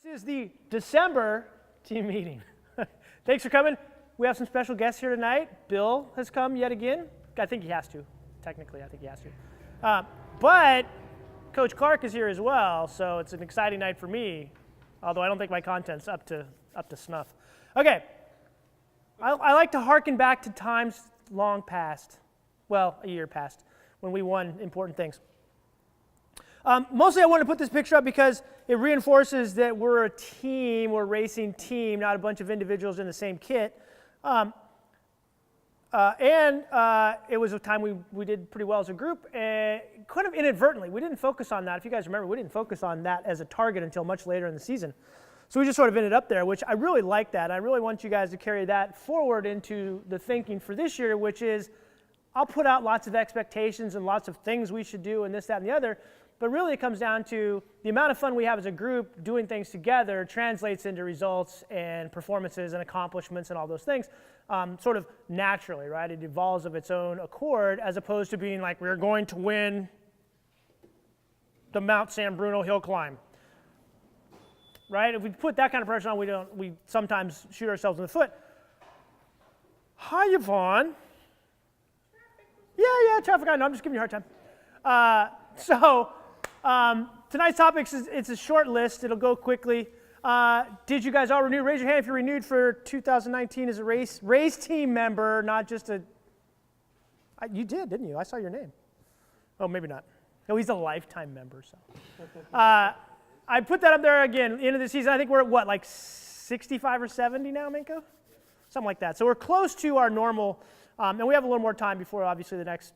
This is the December team meeting. Thanks for coming. We have some special guests here tonight. Bill has come yet again. I think he has to. Technically, I think he has to. But Coach Clark is here as well, so it's an exciting night for me, although I don't think my content's up to snuff. Okay. I like to hearken back to times long past, well, a year past, when we won important things. Mostly I wanted to put this picture up because it reinforces that we're a team, we're a racing team, not a bunch of individuals in the same kit. And it was a time we did pretty well as a group, and kind of inadvertently. We didn't focus on that. If you guys remember, we didn't focus on that as a target until much later in the season. So we just sort of ended up there, which I really like that. I really want you guys to carry that forward into the thinking for this year, which is I'll put out lots of expectations and lots of things we should do and this, that, and the other. But really it comes down to the amount of fun we have as a group doing things together translates into results and performances and accomplishments and all those things sort of naturally, right? It evolves of its own accord as opposed to being like we're going to win the Mount San Bruno hill climb, right? If we put that kind of pressure on, we sometimes shoot ourselves in the foot. Hi, Yvonne. Yeah, traffic. I know, I'm just giving you a hard time. Tonight's topics it's a short list. It'll go quickly. Did you guys all renew? Raise your hand if you're renewed for 2019 as a race team member, not just a. You did, didn't you? I saw your name. Oh, maybe not. No, he's a lifetime member. So I put that up there again. End of the season. I think we're at what, like 65 or 70 now, Minko? Something like that. So we're close to our normal, and we have a little more time before obviously the next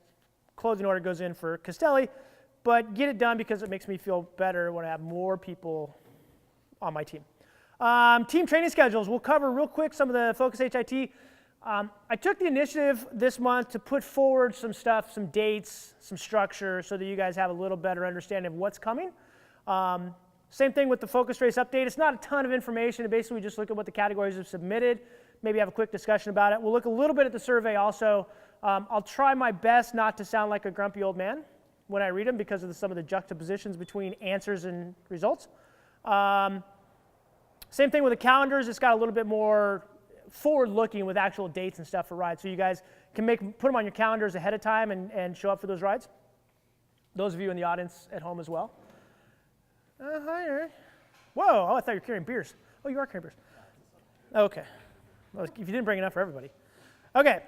closing order goes in for Castelli. But get it done because it makes me feel better when I have more people on my team. Team training schedules. We'll cover real quick some of the Focus HIT. I took the initiative this month to put forward some stuff, some dates, some structure, so that you guys have a little better understanding of what's coming. Same thing with the Focus Race update. It's not a ton of information. Basically, we just look at what the categories have submitted, maybe have a quick discussion about it. We'll look a little bit at the survey also. I'll try my best not to sound like a grumpy old man when I read them because of some of the juxtapositions between answers and results. Same thing with the calendars. It's got a little bit more forward-looking with actual dates and stuff for rides, so you guys can put them on your calendars ahead of time and show up for those rides. Those of you in the audience at home as well. Hi, Eric. Whoa, I thought you were carrying beers. Oh, you are carrying beers. Okay. Well, if you didn't bring enough for everybody. Okay.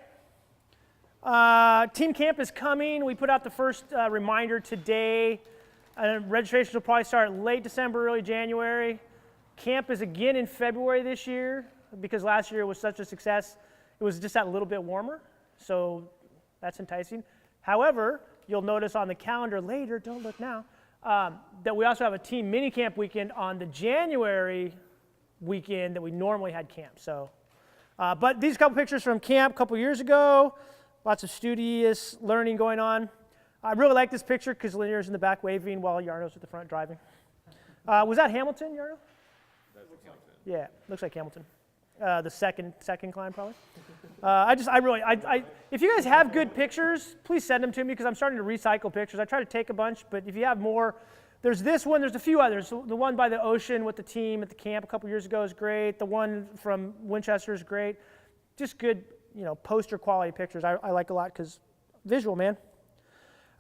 Team camp is coming. We put out the first reminder today. Registration will probably start late December, early January. Camp is again in February this year because last year was such a success. It was just that little bit warmer, so that's enticing. However, you'll notice on the calendar later, don't look now, that we also have a team mini camp weekend on the January weekend that we normally had camp. So, but these couple pictures from camp a couple years ago. Lots of studious learning going on. I really like this picture because Linear's in the back waving while Yarno's at the front driving. Was that Hamilton, Yarno? That looks like that. Yeah, looks like Hamilton. The second climb probably. If you guys have good pictures, please send them to me because I'm starting to recycle pictures. I try to take a bunch, but if you have more, there's this one, there's a few others. The one by the ocean with the team at the camp a couple years ago is great. The one from Winchester is great. Just good, poster quality pictures I like a lot because visual, man.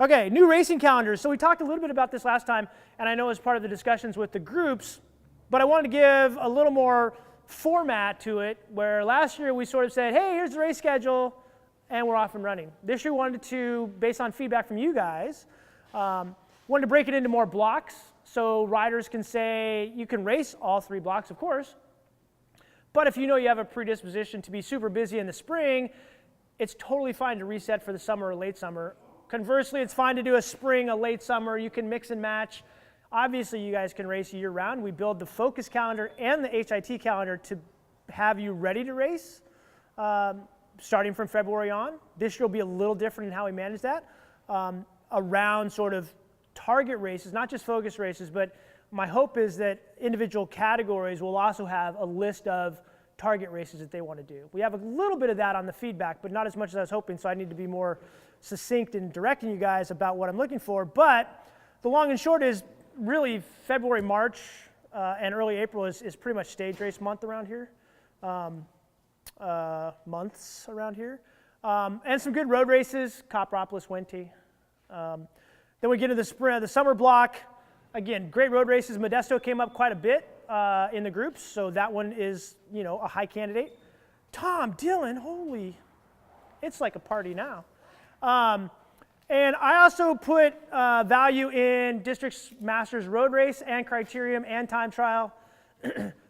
Okay, new racing calendars. So we talked a little bit about this last time, and I know as part of the discussions with the groups, but I wanted to give a little more format to it, where last year we sort of said, hey, here's the race schedule, and we're off and running. This year we wanted to, based on feedback from you guys, wanted to break it into more blocks, so riders can say, you can race all 3 blocks, of course, but if you have a predisposition to be super busy in the spring, it's totally fine to reset for the summer or late summer. Conversely, it's fine to do a spring, a late summer. You can mix and match. Obviously, you guys can race year-round. We build the Focus calendar and the HIT calendar to have you ready to race starting from February on. This year will be a little different in how we manage that around sort of target races, not just focus races, but my hope is that individual categories will also have a list of target races that they want to do. We have a little bit of that on the feedback, but not as much as I was hoping, so I need to be more succinct in directing you guys about what I'm looking for. But the long and short is really February, March and early April is pretty much stage race month around here, months around here. And some good road races, Copperopolis, Wente. Then we get into the summer block. Again, great road races. Modesto came up quite a bit in the groups, so that one is, a high candidate. Tom, Dylan, holy, it's like a party now. And I also put value in District's Masters road race and criterium and time trial.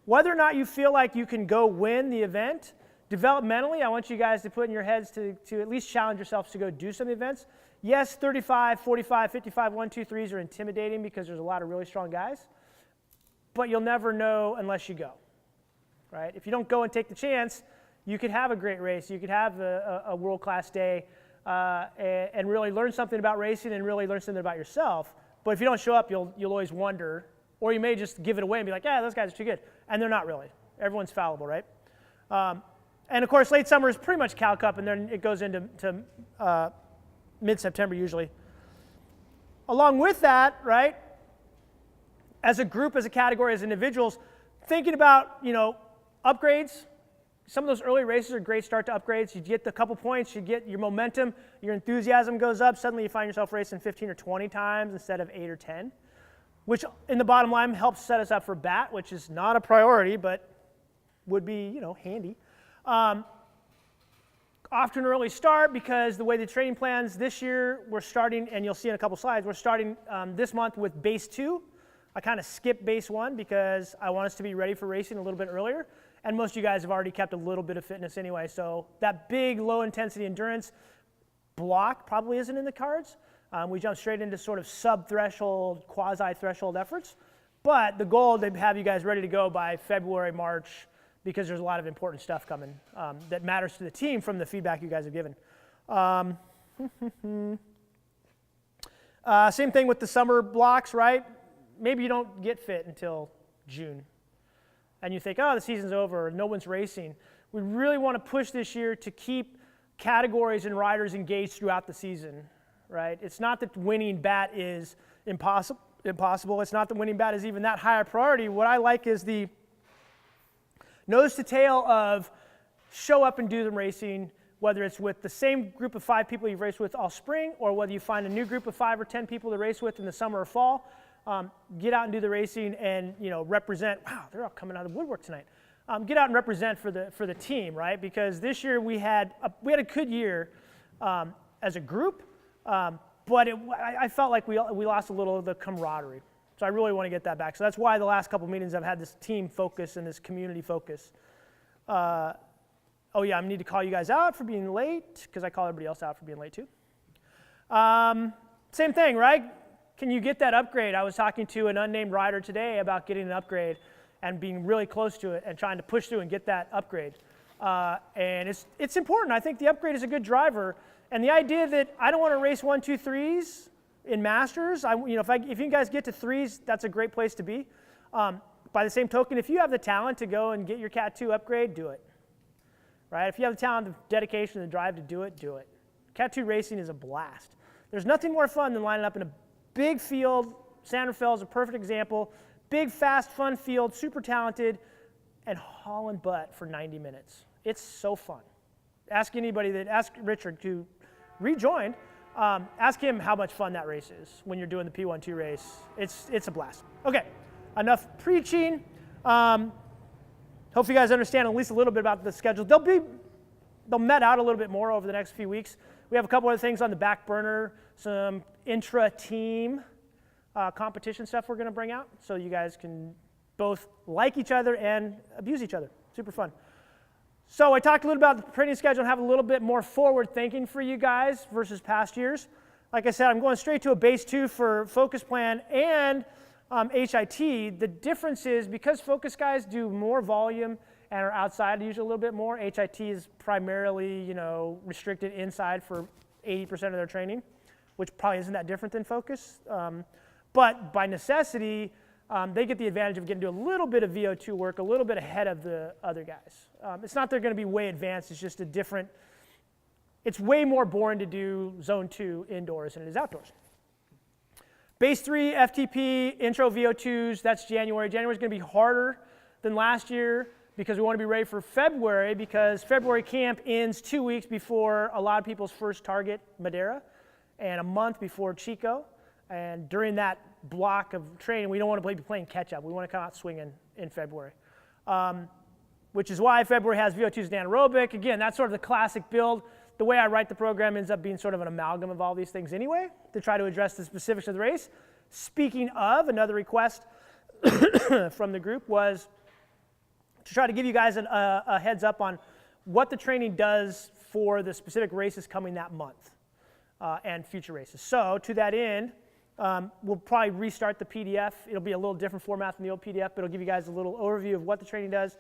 Whether or not you feel like you can go win the event, developmentally, I want you guys to put in your heads to at least challenge yourselves to go do some events. Yes, 35, 45, 55, 1, 2, 3s are intimidating because there's a lot of really strong guys, but you'll never know unless you go, right? If you don't go and take the chance, you could have a great race. You could have a world-class day and really learn something about racing and really learn something about yourself. But if you don't show up, you'll always wonder, or you may just give it away and be like, yeah, those guys are too good. And they're not really. Everyone's fallible, right? And of course, late summer is pretty much Cal Cup, and then it goes into mid-September usually. Along with that, right, as a group, as a category, as individuals, thinking about, upgrades. Some of those early races are a great start to upgrades. You get the couple points, you get your momentum, your enthusiasm goes up. Suddenly you find yourself racing 15 or 20 times instead of 8 or 10, which in the bottom line helps set us up for BAT, which is not a priority, but would be, handy. Off to an early start because the way the training plans this year, we're starting, and you'll see in a couple slides, we're starting this month with base 2. I kind of skipped base 1 because I want us to be ready for racing a little bit earlier. And most of you guys have already kept a little bit of fitness anyway, so that big low-intensity endurance block probably isn't in the cards. We jump straight into sort of sub-threshold, quasi-threshold efforts. But the goal is to have you guys ready to go by February, March, because there's a lot of important stuff coming that matters to the team from the feedback you guys have given. Same thing with the summer blocks, right? Maybe you don't get fit until June. And you think, oh, the season's over, no one's racing. We really want to push this year to keep categories and riders engaged throughout the season, right? It's not that winning BAT is impossible. It's not that winning BAT is even that high a priority. What I like is the nose to tail of show up and do the racing, whether it's with the same group of 5 people you've raced with all spring, or whether you find a new group of 5 or 10 people to race with in the summer or fall. Get out and do the racing and represent. Wow, they're all coming out of the woodwork tonight. Get out and represent for the team, right? Because this year we had a good year as a group, but I felt like we lost a little of the camaraderie. So I really want to get that back. So that's why the last couple meetings I've had this team focus and this community focus. Oh yeah, I need to call you guys out for being late because I call everybody else out for being late too. Same thing, right? Can you get that upgrade? I was talking to an unnamed rider today about getting an upgrade and being really close to it and trying to push through and get that upgrade. And it's important. I think the upgrade is a good driver. And the idea that I don't want to race 1, 2, 3s in Masters, if you guys get to 3s, that's a great place to be. By the same token, if you have the talent to go and get your Cat 2 upgrade, do it. Right? If you have the talent, the dedication, the drive to do it, do it. Cat 2 racing is a blast. There's nothing more fun than lining up in a big field. San Rafael is a perfect example. Big, fast, fun field, super talented, and hauling butt for 90 minutes. It's so fun. Ask Richard who rejoined. Ask him how much fun that race is when you're doing the P1-2 race. It's a blast. Okay, enough preaching. Hopefully you guys understand at least a little bit about the schedule. They'll met out a little bit more over the next few weeks. We have a couple other things on the back burner, some intra-team competition stuff we're going to bring out so you guys can both like each other and abuse each other. Super fun. So I talked a little about the training schedule and have a little bit more forward thinking for you guys versus past years. Like I said, I'm going straight to a base 2 for focus plan and HIT. The difference is because focus guys do more volume and are outside usually a little bit more, HIT is primarily restricted inside for 80% of their training, which probably isn't that different than focus. But by necessity, they get the advantage of getting to do a little bit of VO2 work, a little bit ahead of the other guys. It's not they're going to be way advanced, it's just it's way more boring to do zone 2 indoors than it is outdoors. Base 3 FTP, intro VO2s, that's January. January is going to be harder than last year because we want to be ready for February, because February camp ends 2 weeks before a lot of people's first target, Madeira, and a month before Chico. And during that block of training, we don't want to be playing catch-up. We want to come out swinging in February, which is why February has VO2s and anaerobic. Again, that's sort of the classic build. The way I write the program ends up being sort of an amalgam of all these things anyway, to try to address the specifics of the race. Speaking of, another request from the group was to try to give you guys a heads up on what the training does for the specific races coming that month and future races. So to that end, we'll probably restart the PDF. It'll be a little different format than the old PDF, but it'll give you guys a little overview of what the training does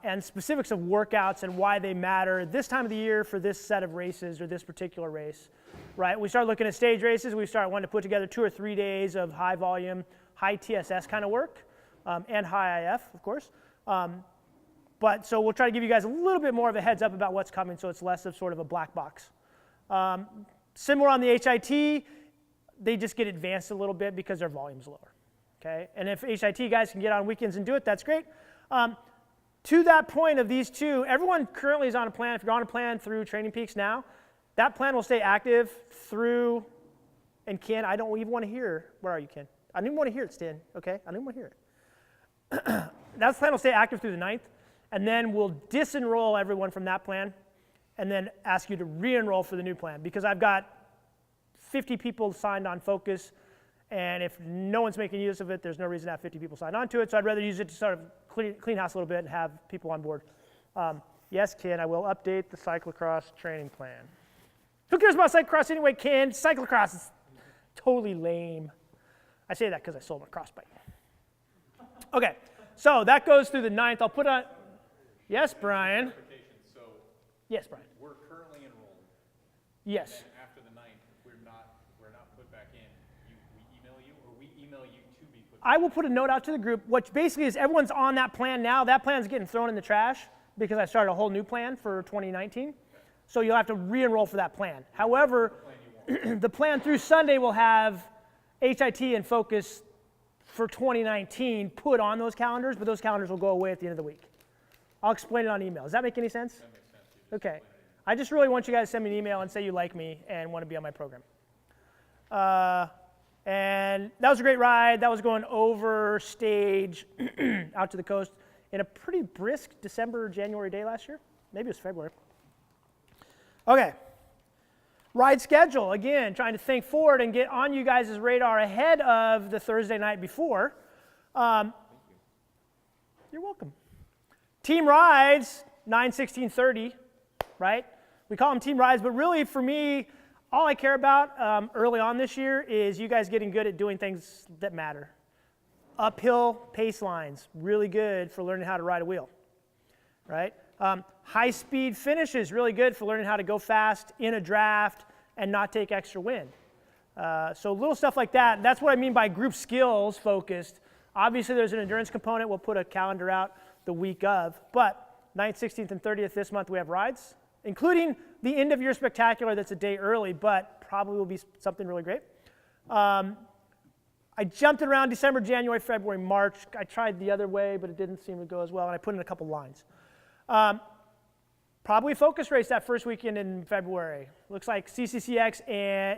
and specifics of workouts and why they matter this time of the year for this set of races or this particular race. Right? We start looking at stage races. We start wanting to put together 2 or 3 days of high volume, high TSS kind of work, and high IF, of course. But so we'll try to give you guys a little bit more of a heads up about what's coming, so it's less of sort of a black box. Similar on the HIT, they just get advanced a little bit because their volume's lower. Okay? And if HIT guys can get on weekends and do it, that's great. To that point of these two, everyone currently is on a plan. If you're on a plan through Training Peaks now, that plan will stay active through, and Ken, I don't even want to hear, where are you, Ken? I don't even want to hear it, Stan, okay? I don't even want to hear it. That plan will stay active through the 9th, and then we'll disenroll everyone from that plan, and then ask you to re-enroll for the new plan, because I've got 50 people signed on Focus, and if no one's making use of it, there's no reason to have 50 people signed on to it, so I'd rather use it to sort of clean house a little bit and have people on board. Yes, Ken, I will update the cyclocross training plan. Who cares about cyclocross anyway, Ken? Cyclocross is totally lame. I say that because I sold my cross bike. Okay, so that goes through the 9th. I'll put on, yes, Brian. So yes, Brian. We're currently enrolled. Yes. And then after the 9th, we're not put back in. We email you, or we email you to be put back I will put a note out to the group, which basically is everyone's on that plan now. That plan's getting thrown in the trash because I started a whole new plan for 2019. So you'll have to re-enroll for that plan. However, the plan through Sunday will have HIT and Focus for 2019 put on those calendars, but those calendars will go away at the end of the week. I'll explain it on email. Does that make any sense? That makes sense. Okay. I just really want you guys to send me an email and say you like me and want to be on my program. And that was a great ride. That was going over stage out to the coast in a pretty brisk December, January day last year. Maybe it was February. Okay. Ride schedule. Again, trying to think forward and get on you guys' radar ahead of the Thursday night before. You're welcome. Team rides, 9, 16, 30, right? We call them team rides, but really for me, all I care about early on this year is you guys getting good at doing things that matter. Uphill pace lines, really good for learning how to ride a wheel, right? High-speed finishes, really good for learning how to go fast in a draft and not take extra wind. So little stuff like that. That's what I mean by group skills focused. Obviously, there's an endurance component. We'll put a calendar out the week of. But 9th, 16th, and 30th this month, we have rides, including the end-of-year spectacular that's a day early, but probably will be something really great. I jumped it around December, January, February, March. I tried the other way, but it didn't seem to go as well, and I put in a couple lines. Probably Focus race that first weekend in February. Looks like CCCX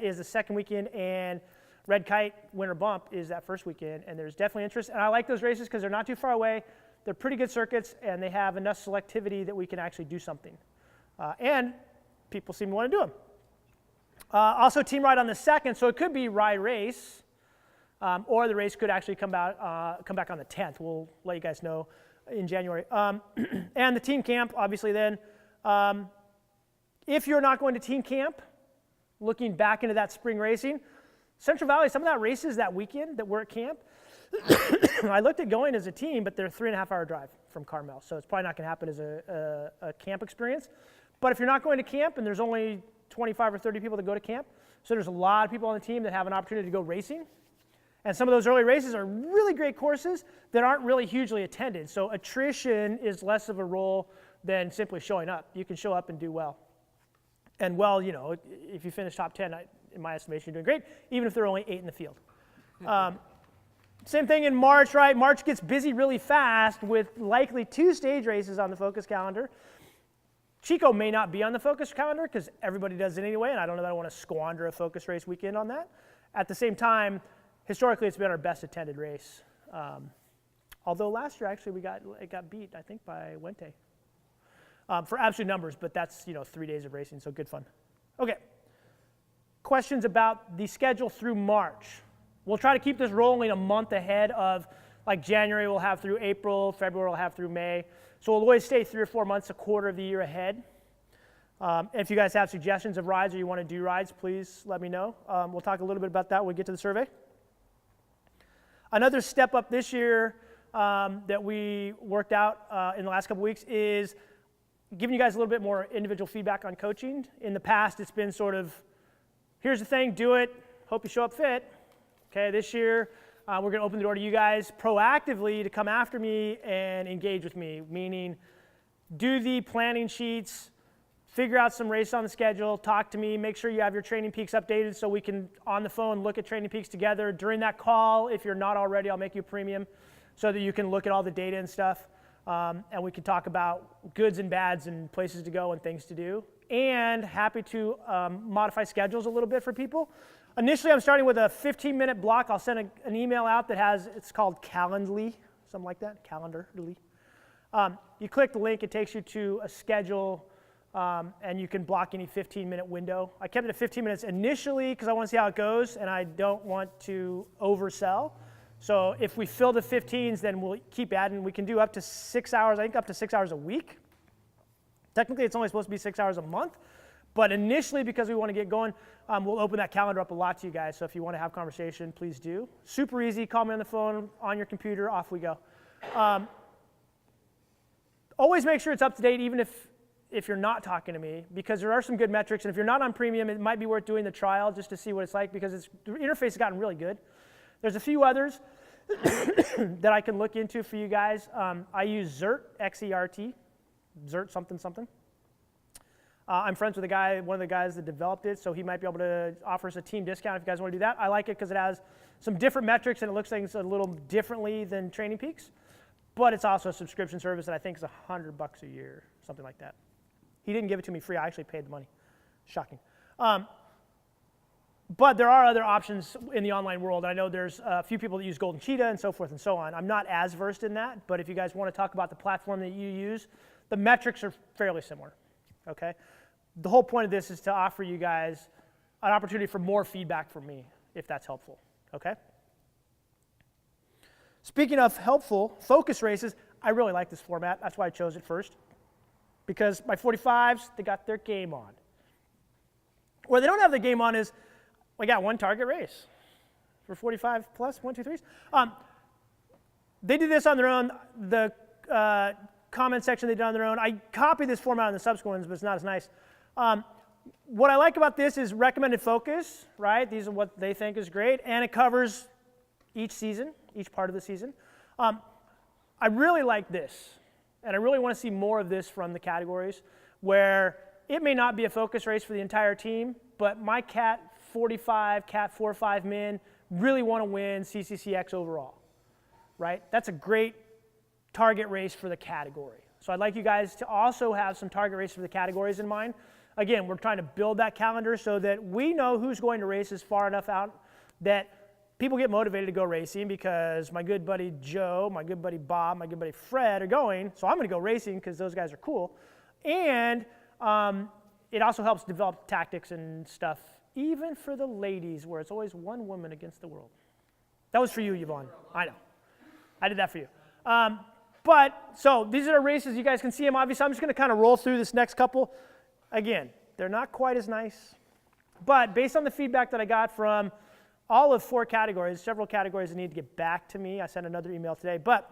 is the second weekend, and Red Kite Winter Bump is that first weekend, and there's definitely interest. And I like those races because they're not too far away. They're pretty good circuits, and they have enough selectivity that we can actually do something. And people seem to want to do them. Also, team ride on the 2nd, so it could be ride race, or the race could actually come back on the 10th. We'll let you guys know in January. And the team camp, obviously then. If you're not going to team camp, looking back into that spring racing, Central Valley, some of that races that weekend that we're at camp, I looked at going as a team, but they're a 3.5-hour drive from Carmel, so it's probably not going to happen as a camp experience. But if you're not going to camp, and there's only 25 or 30 people that go to camp, so there's a lot of people on the team that have an opportunity to go racing. And some of those early races are really great courses that aren't really hugely attended. So attrition is less of a role than simply showing up. You can show up and do well. And well, you know, if you finish top 10, in my estimation, you're doing great, even if there are only 8 in the field. Same thing in March, right? March gets busy really fast with likely 2 stage races on the focus calendar. Chico may not be on the focus calendar because everybody does it anyway, and I don't know that I want to squander a focus race weekend on that. At the same time, historically, it's been our best attended race. Although last year, actually, it got beat, I think, by Wente for absolute numbers, but that's 3 days of racing, so good fun. Okay, questions about the schedule through March. We'll try to keep this rolling a month ahead of, like January we'll have through April, February we'll have through May. So we'll always stay 3 or 4 months, a quarter of the year ahead. If you guys have suggestions of rides or you want to do rides, please let me know. We'll talk a little bit about that when we get to the survey. Another step up this year that we worked out in the last couple weeks is giving you guys a little bit more individual feedback on coaching. In the past, it's been sort of, here's the thing, do it, hope you show up fit. Okay, this year, we're going to open the door to you guys proactively to come after me and engage with me, meaning do the planning sheets, figure out some races on the schedule, talk to me, make sure you have your Training Peaks updated so we can, on the phone, look at Training Peaks together. During that call, if you're not already, I'll make you a premium so that you can look at all the data and stuff, and we can talk about goods and bads and places to go and things to do. And happy to modify schedules a little bit for people. Initially, I'm starting with a 15-minute block. I'll send an email out that has, it's called Calendly, something like that, Calendarly. You click the link, it takes you to a schedule, and you can block any 15-minute window. I kept it at 15 minutes initially because I want to see how it goes, and I don't want to oversell. So if we fill the 15s, then we'll keep adding. We can do up to 6 hours, I think up to 6 hours a week. Technically, it's only supposed to be 6 hours a month. But initially, because we want to get going, we'll open that calendar up a lot to you guys. So if you want to have conversation, please do. Super easy. Call me on the phone, on your computer, off we go. Always make sure it's up to date, even if you're not talking to me, because there are some good metrics. And if you're not on premium, it might be worth doing the trial just to see what it's like, because the interface has gotten really good. There's a few others that I can look into for you guys. I use Xert, X-E-R-T, Xert something something. I'm friends with one of the guys that developed it, so he might be able to offer us a team discount if you guys want to do that. I like it because it has some different metrics and it looks like it's a little differently than Training Peaks, but it's also a subscription service that I think is $100 a year, something like that. He didn't give it to me free. I actually paid the money. Shocking. But there are other options in the online world. I know there's a few people that use Golden Cheetah and so forth and so on. I'm not as versed in that, but if you guys want to talk about the platform that you use, the metrics are fairly similar. Okay, the whole point of this is to offer you guys an opportunity for more feedback from me, if that's helpful. Okay. Speaking of helpful, focus races, I really like this format. That's why I chose it first, because my 45s, they got their game on. Where they don't have the game on is, we got one target race for 45 plus, 1, 2, 3s. They did this on their own. The comment section they did on their own. I copied this format on the subsequent ones, but it's not as nice. What I like about this is recommended focus, right? These are what they think is great, and it covers each season, each part of the season. I really like this, and I really want to see more of this from the categories, where it may not be a focus race for the entire team, but my Cat 45, Cat 4 or 5 men really want to win CCCX overall, right? That's a great target race for the category. So I'd like you guys to also have some target races for the categories in mind. Again, we're trying to build that calendar so that we know who's going to races far enough out that people get motivated to go racing, because my good buddy Joe, my good buddy Bob, my good buddy Fred are going, so I'm going to go racing because those guys are cool. And it also helps develop tactics and stuff, even for the ladies, where it's always one woman against the world. That was for you, Yvonne. I know. I did that for you. So these are the races. You guys can see them. Obviously, I'm just going to kind of roll through this next couple. Again, they're not quite as nice. But based on the feedback that I got from all of 4 categories, several categories that need to get back to me. I sent another email today. But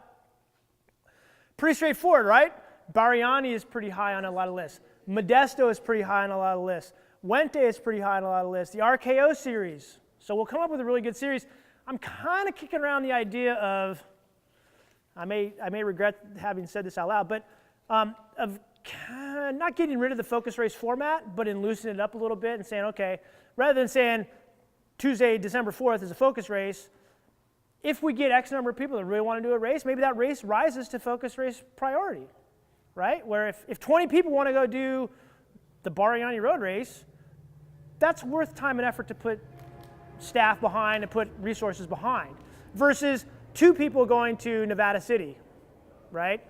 pretty straightforward, right? Bariani is pretty high on a lot of lists. Modesto is pretty high on a lot of lists. Wente is pretty high on a lot of lists. The RKO series. So we'll come up with a really good series. I'm kind of kicking around the idea of, I may regret having said this out loud, but of not getting rid of the focus race format, but in loosening it up a little bit and saying, okay, rather than saying Tuesday, December 4th is a focus race, if we get X number of people that really want to do a race, maybe that race rises to focus race priority, right? Where if 20 people want to go do the Bariani Road Race, that's worth time and effort to put staff behind and put resources behind, versus 2 people going to Nevada City, right?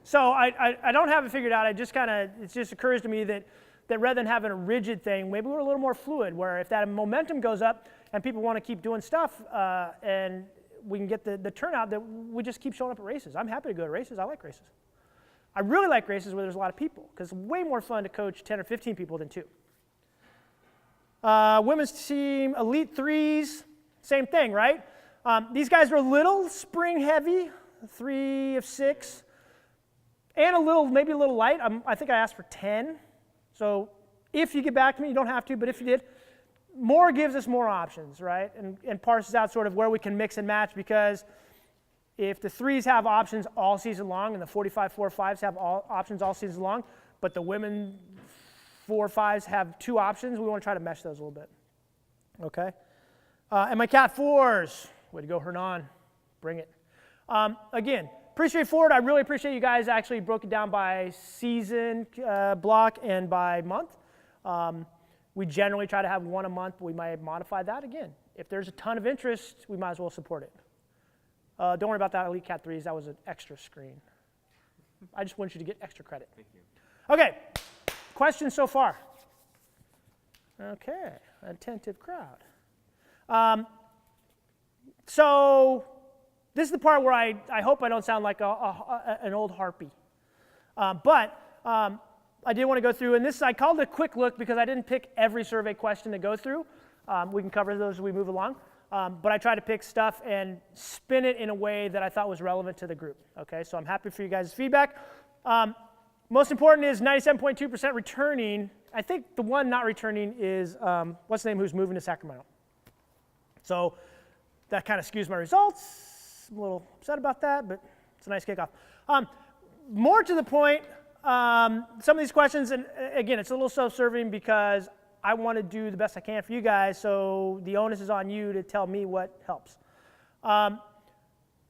So I don't have it figured out. It just occurs to me that rather than having a rigid thing, maybe we're a little more fluid, where if that momentum goes up and people want to keep doing stuff and we can get the turnout, that we just keep showing up at races. I'm happy to go to races. I like races. I really like races where there's a lot of people, because it's way more fun to coach 10 or 15 people than 2. Women's team, Elite Threes, same thing, right? These guys are a little spring heavy, 3 of 6, and maybe a little light. I think I asked for 10. So if you get back to me, you don't have to, but if you did, more gives us more options, right? And parses out sort of where we can mix and match, because if the 3s have options all season long and the 45-4-5s have options all season long, but the women 4-5s have 2 options, we want to try to mesh those a little bit, okay? And my Cat 4s, way to go, Hernan, bring it. Again, pretty straightforward. I really appreciate you guys actually broke it down by season block and by month. We generally try to have 1 a month, but we might modify that again. If there's a ton of interest, we might as well support it. Don't worry about that, Elite Cat 3s. That was an extra screen. I just want you to get extra credit. Thank you. Okay, questions so far? Okay, attentive crowd. So this is the part where I hope I don't sound like an old harpy. But I did want to go through, and I called it a quick look because I didn't pick every survey question to go through. We can cover those as we move along. But I try to pick stuff and spin it in a way that I thought was relevant to the group. Okay, so I'm happy for you guys' feedback. Most important is 97.2% returning. I think the one not returning is, what's the name, who's moving to Sacramento. So that kind of skews my results. I'm a little upset about that, but it's a nice kickoff. More to the point, some of these questions, and again, it's a little self-serving because I want to do the best I can for you guys, so the onus is on you to tell me what helps.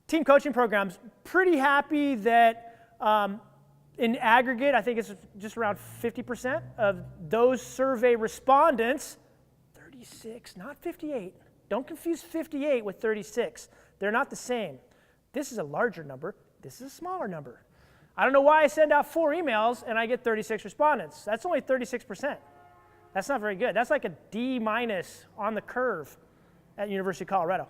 Team coaching programs, pretty happy that in aggregate, I think it's just around 50% of those survey respondents, 36, not 58. Don't confuse 58 with 36. They're not the same. This is a larger number. This is a smaller number. I don't know why I send out 4 emails and I get 36 respondents. That's only 36%. That's not very good. That's like a D- on the curve at University of Colorado.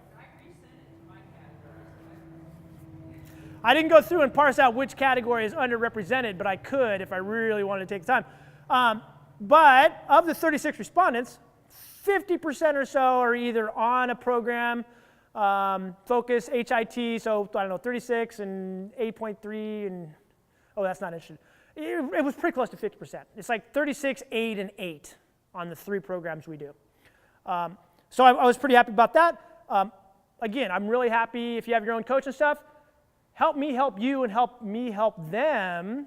I didn't go through and parse out which category is underrepresented, but I could if I really wanted to take the time. But of the 36 respondents, 50% or so are either on a program, focus, HIT, so I don't know, 36 and 8.3, and oh, that's not interesting. It was pretty close to 50%. It's like 36, 8, and 8 on the 3 programs we do. So I was pretty happy about that. Again, I'm really happy if you have your own coach and stuff. Help me help you and help me help them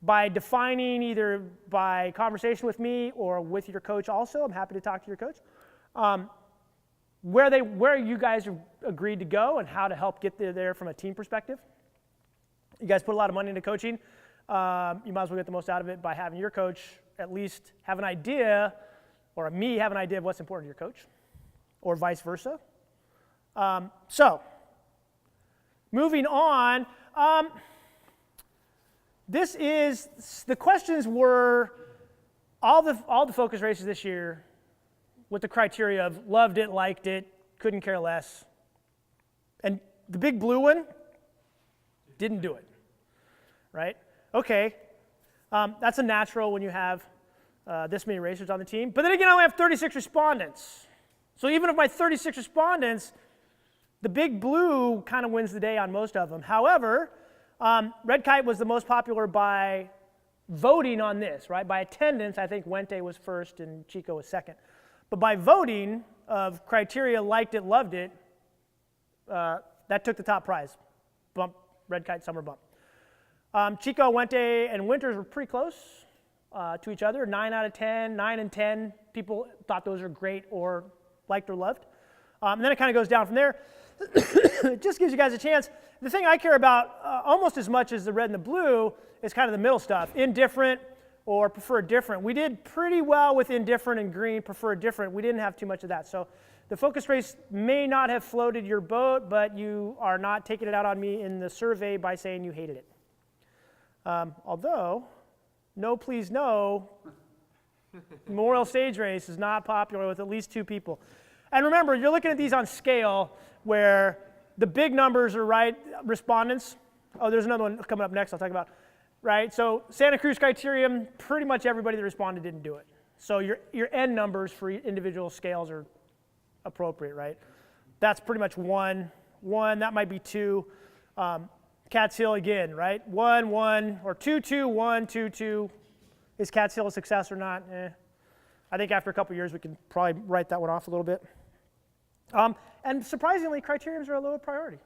by defining either by conversation with me or with your coach also. I'm happy to talk to your coach. Where you guys are agreed to go and how to help get there from a team perspective. You guys put a lot of money into coaching. You might as well get the most out of it by having your coach at least have an idea, or me have an idea of what's important to your coach, or vice versa. So, moving on, the questions were all the focus races this year with the criteria of loved it, liked it, couldn't care less. And the big blue one didn't do it, right? Okay, that's a natural when you have this many racers on the team. But then again, I only have 36 respondents. So even of my 36 respondents, the big blue kind of wins the day on most of them. However, Red Kite was the most popular by voting on this, right? By attendance, I think Wente was first and Chico was second. But by voting of criteria, liked it, loved it, that took the top prize. Bump, Red Kite, summer bump. Chico, Wente, and Winters were pretty close to each other. 9 out of 10, 9 and 10 people thought those are great or liked or loved. And then it kind of goes down from there. it just gives you guys a chance. The thing I care about almost as much as the red and the blue is kind of the middle stuff, indifferent or prefer different. We did pretty well with indifferent and green, prefer different. We didn't have too much of that. So the focus race may not have floated your boat, but you are not taking it out on me in the survey by saying you hated it. Although, no please no, Memorial Stage Race is not popular with at least 2 people. And remember, you're looking at these on scale where the big numbers are right respondents. Oh, there's another one coming up next I'll talk about. Right, so Santa Cruz criterion, pretty much everybody that responded didn't do it. So your N numbers for individual scales are appropriate, right? That's pretty much 1, that might be 2. Cat's Hill again, right? 1, 1, or 2, 2, 1, 2, 2. Is Cat's Hill a success or not? I think after a couple years we can probably write that one off a little bit. And surprisingly, criterions are a lower priority.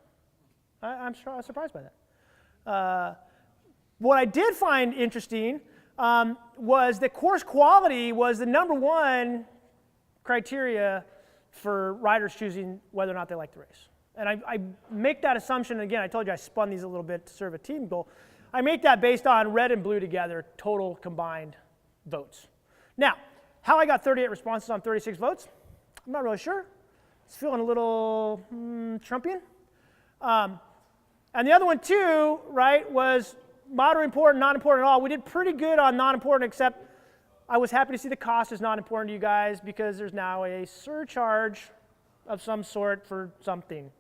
I'm surprised by that. What I did find interesting was that course quality was the #1 criteria for riders choosing whether or not they like the race. And I make that assumption, and again, I told you I spun these a little bit to serve a team goal. I make that based on red and blue together, total combined votes. Now, how I got 38 responses on 36 votes, I'm not really sure. It's feeling a little Trumpian. And the other one too, right, was moderate important, not important at all. We did pretty good on not important, except I was happy to see the cost is not important to you guys because there's now a surcharge of some sort for something.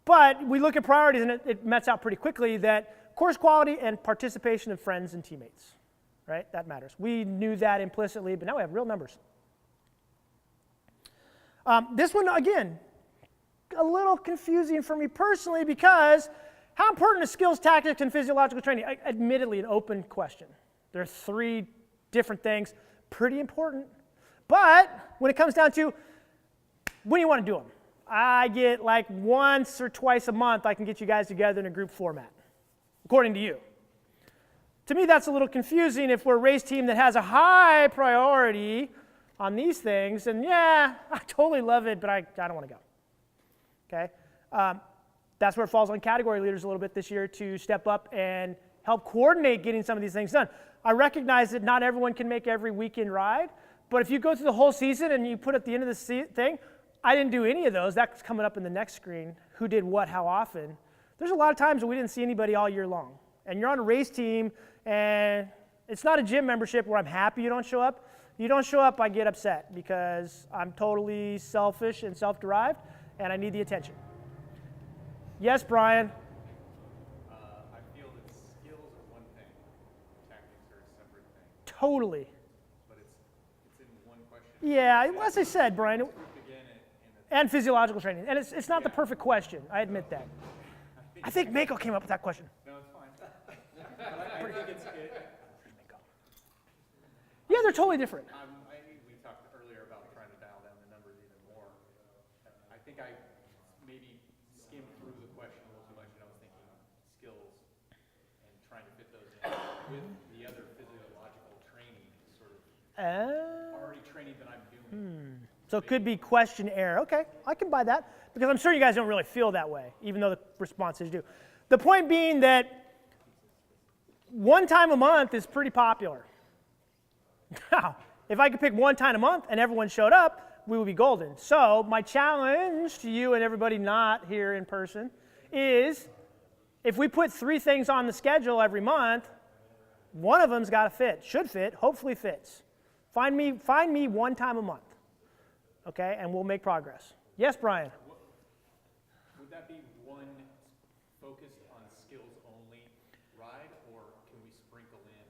But we look at priorities and it mets out pretty quickly that course quality and participation of friends and teammates, right? That matters. We knew that implicitly, but now we have real numbers. This one, again, a little confusing for me personally because how important is skills, tactics, and physiological training? Admittedly, an open question. There are 3 different things, pretty important. But when it comes down to when you want to do them, I get like once or twice a month I can get you guys together in a group format, according to you. To me, that's a little confusing if we're a race team that has a high priority on these things, and yeah, I totally love it, but I don't want to go. Okay? That's where it falls on category leaders a little bit this year to step up and help coordinate getting some of these things done. I recognize that not everyone can make every weekend ride, but if you go through the whole season and you put at the end of the thing, I didn't do any of those. That's coming up in the next screen. Who did what, how often? There's a lot of times that we didn't see anybody all year long. And you're on a race team, and it's not a gym membership where I'm happy you don't show up. You don't show up, I get upset because I'm totally selfish and self-derived, and I need the attention. Yes, Brian? I feel that skills are one thing, tactics are a separate thing. Totally. But it's in one question. Yeah, as I said, Brian, Grouped again and physiological training. And it's not the perfect question. I admit that. I think Mako came up with that question. No, it's fine. I think it's good. Yeah, they're totally different. We talked earlier about trying to dial down the numbers even more. I think I maybe skimmed through the question a little too much, and I was thinking skills and trying to fit those in with the other physiological training, sort of already training that I'm doing. So it could be question error. Okay, I can buy that because I'm sure you guys don't really feel that way, even though the responses do. The point being that one time a month is pretty popular. Now, if I could pick one time a month and everyone showed up, we would be golden. So my challenge to you and everybody not here in person is if we put 3 things on the schedule every month, one of them's got to fit, should fit, hopefully fits. Find me one time a month, okay, and we'll make progress. Yes, Brian? Would that be one focused on skills only ride, or can we sprinkle in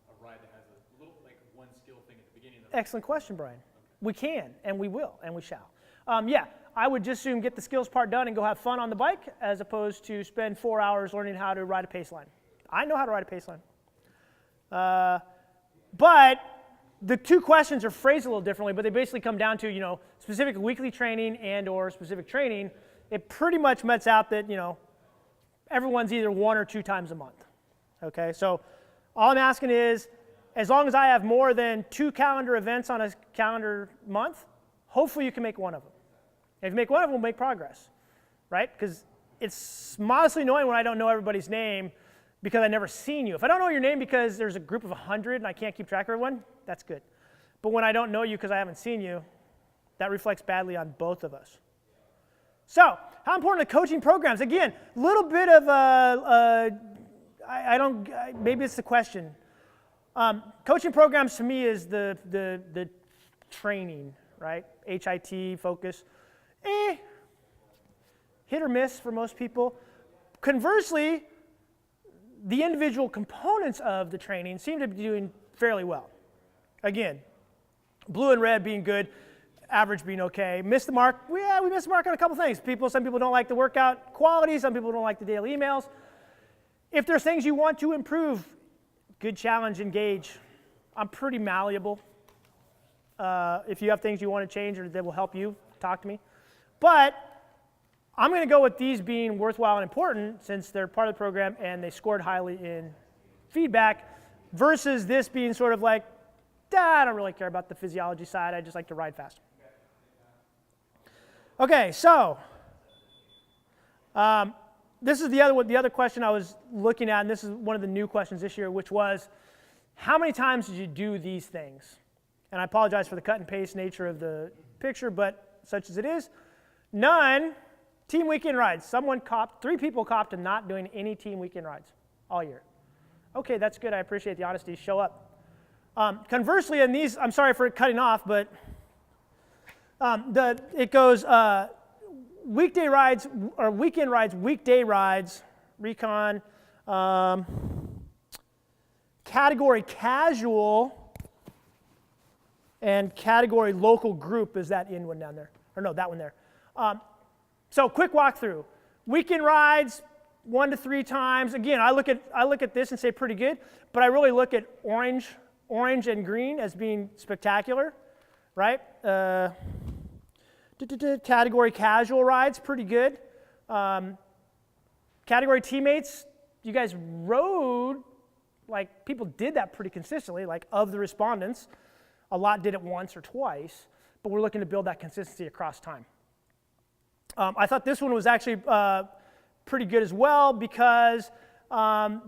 a ride that has a little, like one skill thing at the beginning of the Excellent question, Brian. We can, and we will, and we shall. Yeah, I would just soon get the skills part done and go have fun on the bike as opposed to spend 4 hours learning how to ride a pace line. I know how to ride a pace line. But the 2 questions are phrased a little differently, but they basically come down to, specific weekly training and or specific training. It pretty much mets out that, everyone's either 1 or 2 times a month. Okay, so all I'm asking is, as long as I have more than 2 calendar events on a calendar month, hopefully you can make one of them. And if you make one of them, we'll make progress, right? Because it's modestly annoying when I don't know everybody's name because I've never seen you. If I don't know your name because there's a group of 100 and I can't keep track of everyone, that's good. But when I don't know you because I haven't seen you, that reflects badly on both of us. So, how important are coaching programs? Again, a little bit of maybe it's the question. Coaching programs to me is the training, right? HIT focus. Hit or miss for most people. Conversely, the individual components of the training seem to be doing fairly well. Again, blue and red being good, average being okay. Missed the mark, we missed the mark on a couple things. Some people don't like the workout quality, some people don't like the daily emails. If there's things you want to improve, good challenge, engage. I'm pretty malleable. If you have things you want to change or that will help you, talk to me. But I'm going to go with these being worthwhile and important since they're part of the program and they scored highly in feedback versus this being sort of like, I don't really care about the physiology side. I just like to ride fast. Okay, so this is the other question I was looking at, and this is one of the new questions this year, which was, how many times did you do these things? And I apologize for the cut and paste nature of the picture, but such as it is, none. Team weekend rides. 3 people copped to not doing any team weekend rides all year. Okay, that's good. I appreciate the honesty. Show up. Conversely, in these, I'm sorry for cutting off, but it goes weekday rides or weekend rides, weekday rides, recon, category casual, and category local group is that in one down there. Or no, that one there. So quick walkthrough. Weekend rides, 1 to 3 times. Again, I look at this and say pretty good, but I really look at orange and green as being spectacular, right? Category casual rides, pretty good. Category teammates, you guys rode, like people did that pretty consistently, like of the respondents, a lot did it once or twice, but we're looking to build that consistency across time. I thought this one was actually pretty good as well because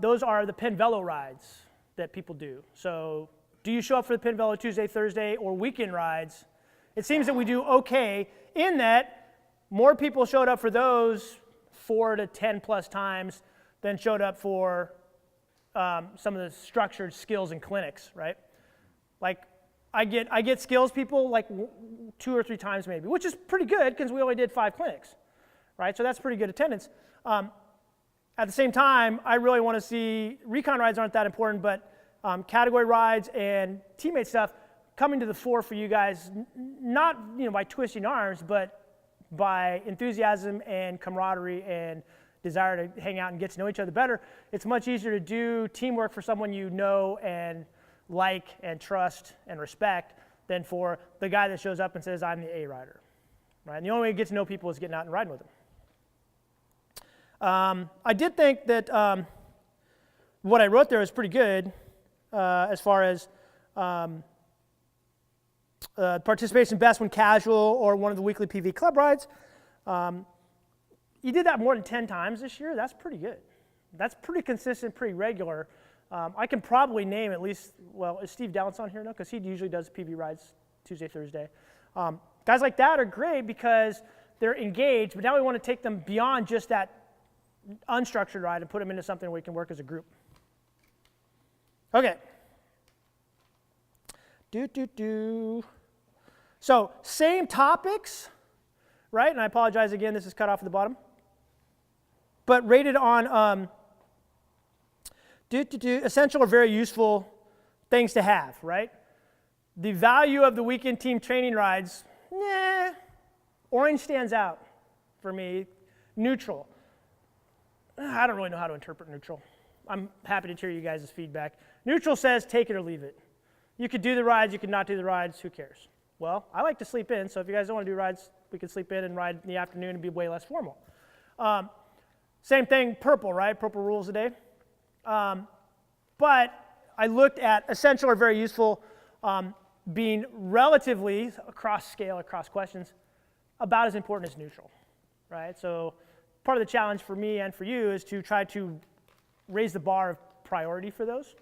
those are the PenVelo rides that people do. So do you show up for the PenVelo Tuesday, Thursday, or weekend rides? It seems that we do okay in that more people showed up for those 4 to 10 plus times than showed up for some of the structured skills and clinics, right? Like I get skills people like 2 or 3 times maybe, which is pretty good because we only did 5 clinics, right? So that's pretty good attendance. At the same time, I really want to see, recon rides aren't that important, but category rides and teammate stuff coming to the fore for you guys, not by twisting arms, but by enthusiasm and camaraderie and desire to hang out and get to know each other better. It's much easier to do teamwork for someone you know and like and trust and respect than for the guy that shows up and says, I'm the A rider, right? And the only way to get to know people is getting out and riding with them. I did think that what I wrote there was pretty good as far as participation best when casual or one of the weekly PV club rides. You did that more than 10 times this year. That's pretty good. That's pretty consistent, pretty regular. I can probably name at least, well, is Steve Dallas on here now? Because he usually does PV rides Tuesday, Thursday. Guys like that are great because they're engaged, but now we want to take them beyond just that unstructured ride and put them into something where we can work as a group. Okay. So same topics, right? And I apologize again, this is cut off at the bottom. But rated on essential or very useful things to have, right? The value of the weekend team training rides, orange stands out for me. Neutral. I don't really know how to interpret neutral. I'm happy to hear you guys' feedback. Neutral says take it or leave it. You could do the rides, you could not do the rides, who cares? Well, I like to sleep in, so if you guys don't want to do rides, we could sleep in and ride in the afternoon and be way less formal. Same thing, purple, right? Purple rules the day. But I looked at essential or very useful being relatively, across scale, across questions, about as important as neutral, right? So part of the challenge for me and for you is to try to raise the bar of priority for those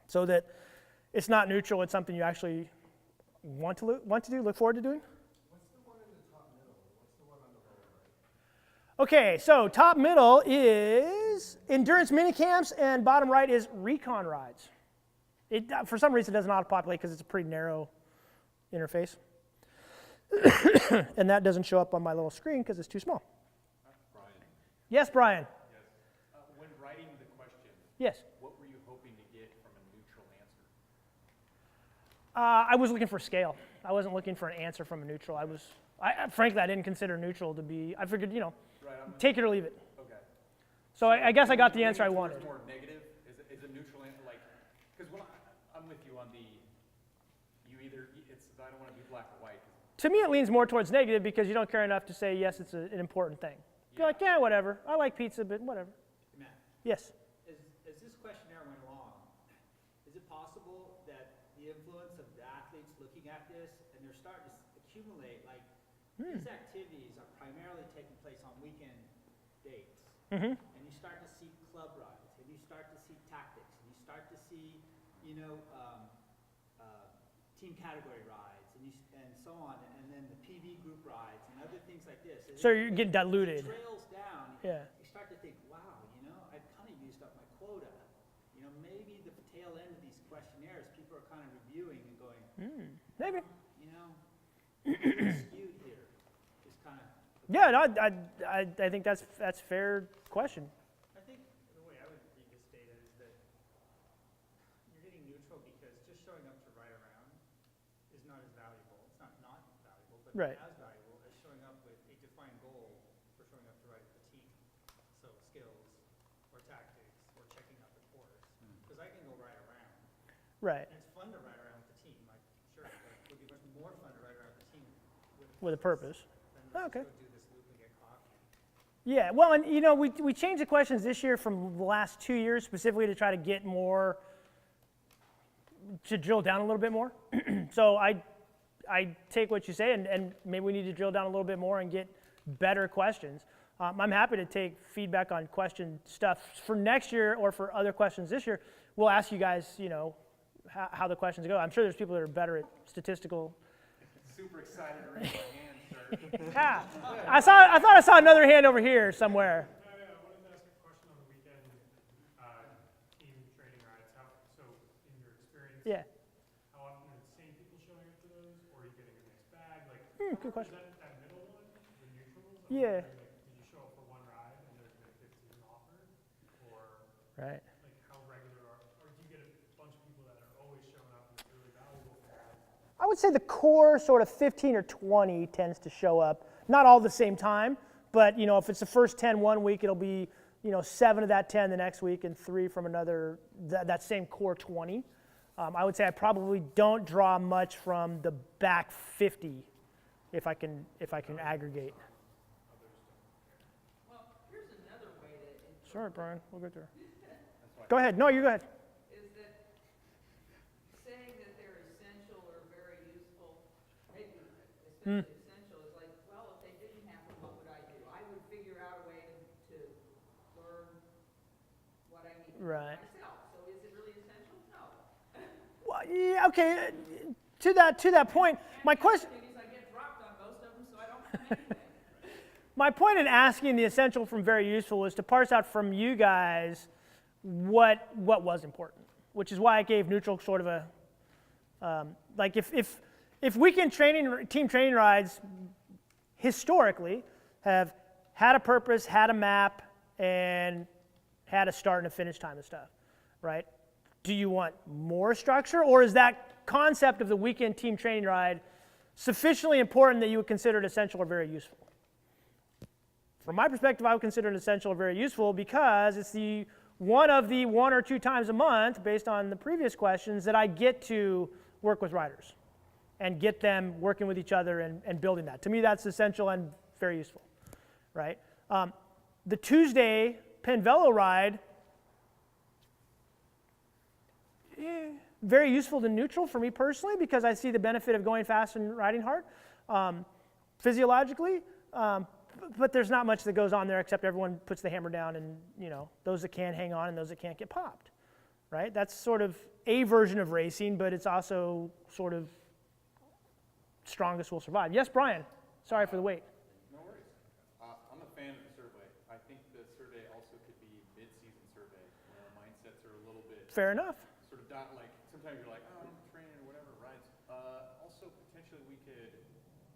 so that it's not neutral, it's something you actually want to do, look forward to doing. What's the one in the top middle? What's the one on the lower right? Okay, so top middle is endurance mini camps, and bottom right is recon rides. It, for some reason, it doesn't auto-populate because it's a pretty narrow interface. And that doesn't show up on my little screen because it's too small. Brian. Yes, Brian. Yes. When writing the question, Yes. what were you hoping to get from a neutral answer? I was looking for scale. I wasn't looking for an answer from a neutral. Frankly, I didn't consider neutral to be, I figured, Right. take it or leave it. Okay. So I guess I got the Leaning answer I towards wanted. More negative is a neutral answer, like, because when I'm with you on the, I don't want to be black or white. To me, it leans more towards negative because you don't care enough to say, yes, it's an important thing. You're like, yeah, whatever. I like pizza, but whatever. Matt, Yes. as this questionnaire went along, is it possible that the influence of the athletes looking at this and they're starting to accumulate, like these activities are primarily taking place on weekend dates, and you start to see club rides, and you start to see tactics, and you start to see, team category rides, and so on, and then the PV group rides and other things like this. So you're getting diluted. It trails down. Yeah. You start to think, wow, I've kind of used up my quota. Maybe the tail end of these questionnaires, people are kind of reviewing and going, Maybe. skewed here. Just kind of. Yeah, no, I think that's fair question. I think the way I would read this data is that you're getting neutral because just showing up to ride around is not as valuable. It's not valuable, but Right. as valuable as showing up with a defined goal for showing up to ride with the team. So skills or tactics or checking out the course. Because I can go ride around. Right. And it's fun to ride around with the team, like sure, but it would be much more fun to ride around with the team With a purpose. than Okay. just go do this loop and get coffee. Yeah, well, and we changed the questions this year from the last 2 years specifically to try to get more, to drill down a little bit more. So I take what you say, and maybe we need to drill down a little bit more and get better questions. I'm happy to take feedback on question stuff for next year or for other questions this year. We'll ask you guys, how the questions go. I'm sure there's people that are better at statistical. Super excited to raise my hand, sir. Ah, I thought I saw another hand over here somewhere. I wanted to ask a question on the weekend team training rides. So in your experience, Yeah. how often are the same people showing up to those, or are you getting a mixed bag? Like, Good question. is that middle one, the neutrals? Yeah. Like, did you show up for one ride and there's been 15 offered, or Right. like how regular or do you get a bunch of people that are always showing up and it's really valuable for them? I would say the core sort of 15 or 20 tends to show up, not all at the same time, but if it's the first 10 one week, it'll be 7 of that 10 the next week and 3 from another, that same core 20. I would say I probably don't draw much from the back 50 if I can aggregate. Well, here's another way to interpret Sorry, Brian, we'll go through. Go ahead. No, you go ahead. is that saying that they're essential or very useful, maybe especially essential, is like, well, if they didn't happen, what would I do? I would figure out a way to learn what I need to Right. do myself. So is it really essential? No. Well, yeah, okay. To that point, my question. The thing is, I get dropped on most of them, so I don't learn anything. My point in asking the essential from very useful is to parse out from you guys what was important, which is why I gave neutral sort of a, like if weekend team training rides historically have had a purpose, had a map, and had a start and a finish time and stuff, right? Do you want more structure, or is that concept of the weekend team training ride sufficiently important that you would consider it essential or very useful? From my perspective, I would consider it essential or very useful because it's one of the 1 or 2 times a month, based on the previous questions, that I get to work with riders and get them working with each other and building that. To me, that's essential and very useful, right? The Tuesday PenVelo ride, very useful to neutral for me personally because I see the benefit of going fast and riding hard. physiologically, but there's not much that goes on there except everyone puts the hammer down and, those that can hang on and those that can't get popped, right? That's sort of a version of racing, but it's also sort of strongest will survive. Yes, Brian. Sorry for the wait. No worries. I'm a fan of the survey. I think the survey also could be mid-season survey, where mindsets are a little bit Fair enough. sort of like sometimes you're like, oh, I'm training or whatever, rides. Also, potentially we could,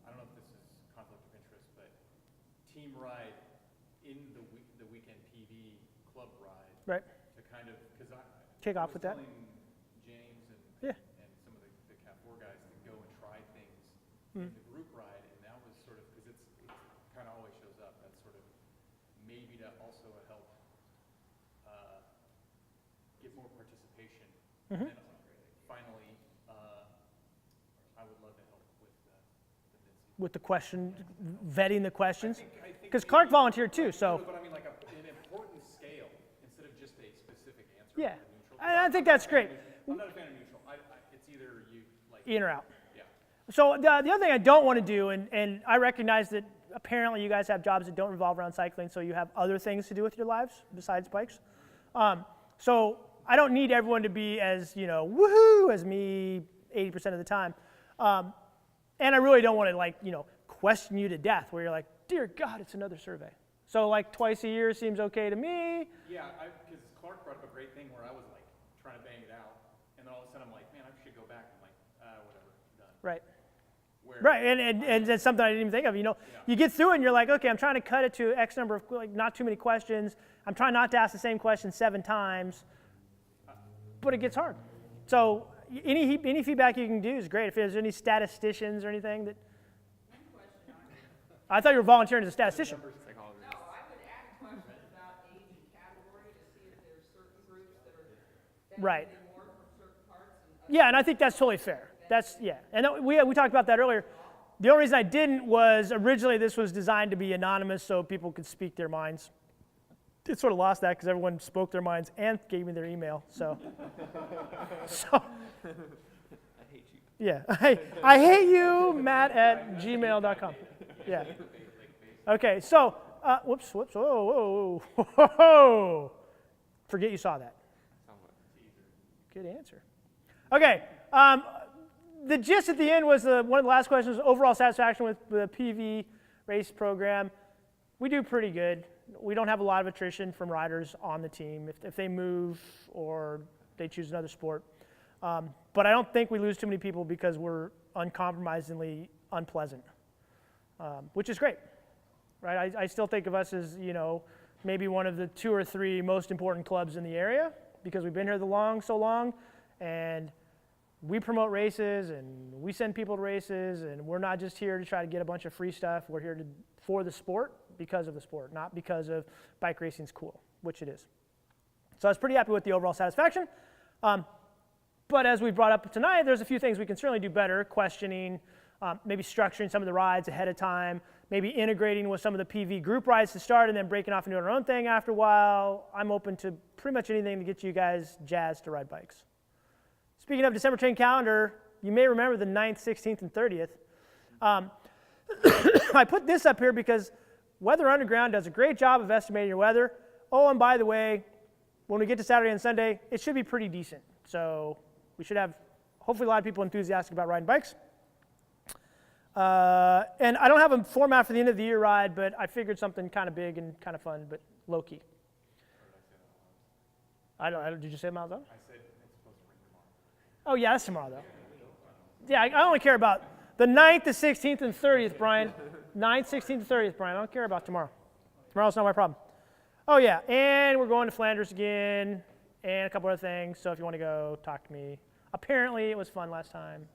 I don't know if this is conflict of interest, but team ride in the weekend PV club ride Right. to kind of, because I Kick I off was with that. telling James and Yeah. some of the Cat 4 guys to go and try things in the group ride, and that was sort of, because it's kind of always shows up, that's sort of maybe to also help get more participation. And then finally, I would love to help with the mid-season. With the question, vetting the questions. I think Because Clark maybe- volunteered too, so. But I mean, like an important scale instead of just a specific answer. Yeah. or neutral. I think that's great. I'm not a fan of neutral. It's either you like. In or out. Yeah. So the other thing I don't want to do, and I recognize that apparently you guys have jobs that don't revolve around cycling, so you have other things to do with your lives besides bikes. So I don't need everyone to be as, woohoo as me 80% of the time. And I really don't want to question you to death where you're like, dear God, it's another survey. So like twice a year seems okay to me. Yeah, because Clark brought up a great thing where I was like trying to bang it out, and then all of a sudden I'm like, man, I should go back. I'm like, whatever, done. Right. Where, Right, and that's something I didn't even think of. You get through it and you're like, okay, I'm trying to cut it to X number of, not too many questions. I'm trying not to ask the same question 7 times, but it gets hard. So any feedback you can do is great. If there's any statisticians or anything that. One question on it. I thought you were volunteering as a statistician. No, I would add questions about age and category to see if there's certain groups that are Right. benefiting more from certain parts and other. Yeah, and I think that's totally fair. And we talked about that earlier. The only reason I didn't was originally this was designed to be anonymous so people could speak their minds. It sort of lost that because everyone spoke their minds and gave me their email. So, I hate you. Yeah, I hate you, Matt@gmail.com. Yeah. Okay, so whoops. Whoa. Forget you saw that. Good answer. Okay. The gist at the end was one of the last questions was overall satisfaction with the PV race program. We do pretty good. We don't have a lot of attrition from riders on the team if they move or they choose another sport. But I don't think we lose too many people because we're uncompromisingly unpleasant, which is great, right? I still think of us as, maybe one of the 2 or 3 most important clubs in the area because we've been here so long, and we promote races and we send people to races, and we're not just here to try to get a bunch of free stuff. We're here for the sport, because of the sport, not because of bike racing's cool, which it is. So I was pretty happy with the overall satisfaction. But as we brought up tonight, there's a few things we can certainly do better, questioning, maybe structuring some of the rides ahead of time, maybe integrating with some of the PV group rides to start and then breaking off and doing our own thing after a while. I'm open to pretty much anything to get you guys jazzed to ride bikes. Speaking of December train calendar, you may remember the 9th, 16th, and 30th. I put this up here because Weather Underground does a great job of estimating your weather. Oh, and by the way, when we get to Saturday and Sunday, it should be pretty decent. So we should have, hopefully, a lot of people enthusiastic about riding bikes. And I don't have a format for the end of the year ride, but I figured something kind of big and kind of fun, but low key. Did you say miles out? I said it's supposed to rain tomorrow. Oh, yeah, that's tomorrow, though. Yeah, I only care about the 9th, the 16th, and 30th, Brian. 9th, 16th, and 30th, Brian. I don't care about tomorrow. Tomorrow's not my problem. Oh, yeah, and we're going to Flanders again and a couple other things. So if you want to go, talk to me. Apparently, it was fun last time.